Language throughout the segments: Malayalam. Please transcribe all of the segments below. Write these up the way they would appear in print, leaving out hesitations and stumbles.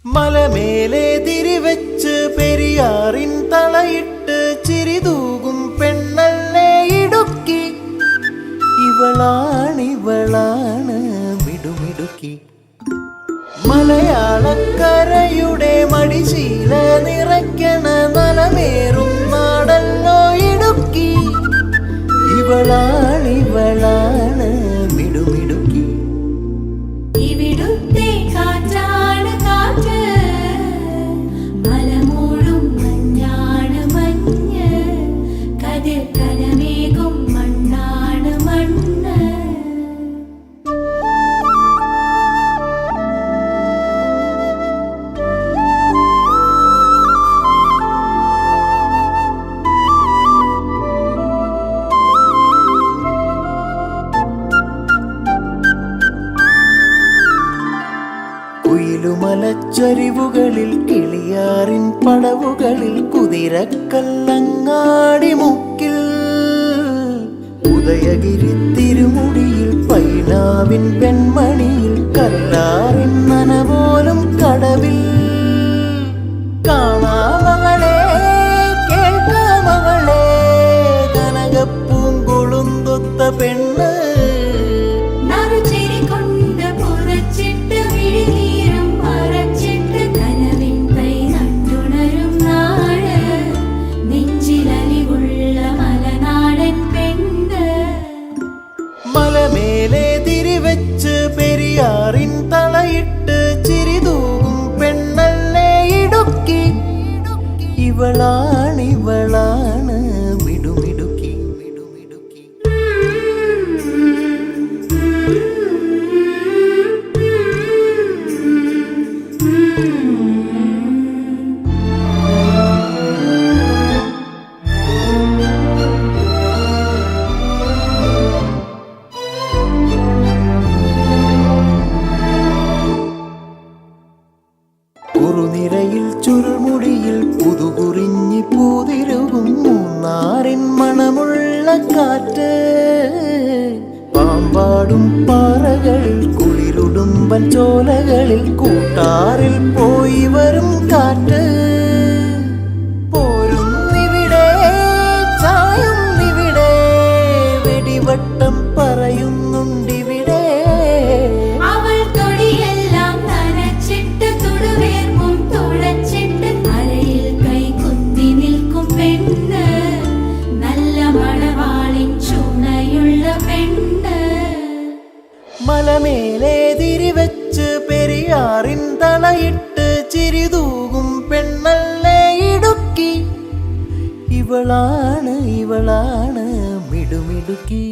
മലമേലെ തിരിവെച്ച് പെരിയാറിൻ തളയിട്ട് ചിരിതൂകും പെണ്ണല്ലേ ഇടുക്കി. ഇവളാണ് മിടുമിടുക്കി. മലയാളക്കരയുടെ മടിശീല നിറയ്ക്കണ നലമേറും നാടല്ലോ ഇടുക്കി. ഇവളാണ് മിടുമിടുക്കി. ഇവിടുത്തെ കാറ്റാണ് കാറ്റ്, മലമൂടും മഞ്ഞാണ് മഞ്ഞ്, കതിർ കനമേകും മണ്ണാണ് മണ്ണ്. കുയിലുമലച്ചരിവുകളിൽ കിളിയാറിൻ പടവുകളിൽ കുതിരക്കല്ലങ്ങാടി മുക്കിൽ ഉദയഗിരി തിരുമുടിയിൽ പൈനാവിൻ പെൺമണിയിൽ കല്ലാറിൻ നനപോലും കടവിൽ. കാണാമകളെ കേൾക്കാമകളെ കനകപ്പൂങ്കുളുന്തൊത്ത പെണ്ണ്. മലമേലെ തിരിവെച്ച് പെരിയാറിൻ തളയിട്ട് ചിരിതൂകും പെണ്ണല്ലേ ഇടുക്കി. ഇവളാണ് മിടുമിടുക്കി. കുറുനിരയിൽ ചുരുൾമുടിയിൽ പുതുകുറിഞ്ഞി പൂതിരുകും മൂന്നാറിൻ മണമുള്ള കാറ്റ്. പാമ്പാടും പാറകളിൽ കുളിരുടുമ്പൻ ചോലകളിൽ കൂട്ടാറിൽ പോയി വരും കാറ്റ്. പോരുന്നിവിടെ ചായുന്നിവിടെ വെടിവട്ടം പറയുന്നുണ്ടിവിടെ. മലമേലെ തിരിവെച്ച് പെരിയാറിൻ തളയിട്ട് ചിരിതൂകും പെണ്ണല്ലേ ഇടുക്കി. ഇവളാണ് മിടുമിടുക്കി.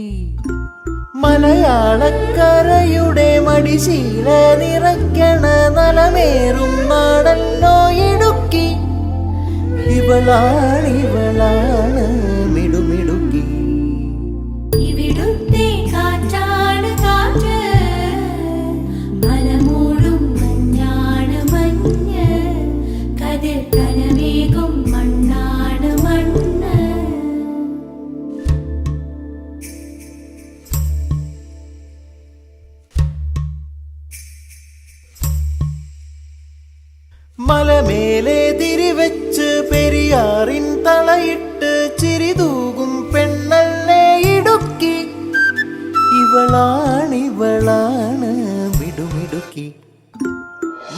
മലയാളക്കരയുടെ മടിശീല നിറയ്ക്കണ നലമേറും നാടല്ലോ ഇടുക്കി. ഇവളാണ് മിടുമിടുക്കി. ഇവിടുത്തെ കാറ്റാണ് കാറ്റ്, മലമൂടും മഞ്ഞാണ് മഞ്ഞ്, കതിർ കനമേകും മണ്ണാണ് മണ്ണ്. മലമേലെ തിരിവെച്ച് പെരിയാറിൻ തളയിട്ട് ചിരിതൂകും പെണ്ണല്ലേ ഇടുക്കി. ഇവളാണ് മിടുമിടുക്കി.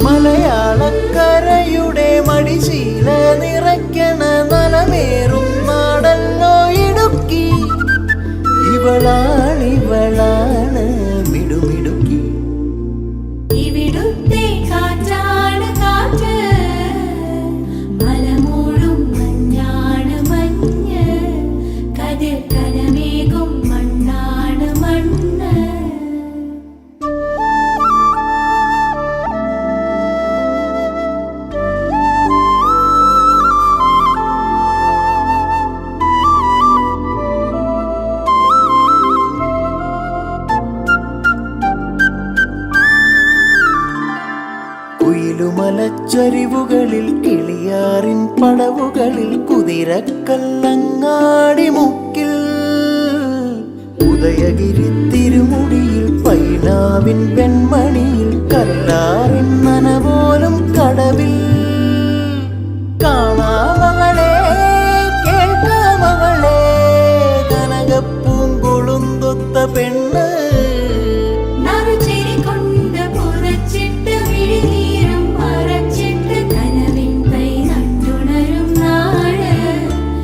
മലയാളക്കരയുടെ മടിശീല നിറയ്ക്കണ നലമേറും നാടല്ലോ ഇടുക്കി. ഇവളാണ് മിടുമിടുക്കി. ഇവിടുത്തെ കാറ്റാണ് കാറ്റ്, മലമൂടും മഞ്ഞാണ് മഞ്ഞ്, കതിർ കനമേകും മണ്ണാണ് മണ്ണ്. കുയിലുമലച്ചരിവുകളിൽ കിളിയാറിൻ പടവുകളിൽ കുതിരക്കല്ലങ്ങാടി മുക്കിൽ ഉദയഗിരി തിരുമുടിയിൽ പൈനാവിൻ പെൺമണിയിൽ കല്ലാറിൻ നനപോലും കടവിൽ കാണാമവളെ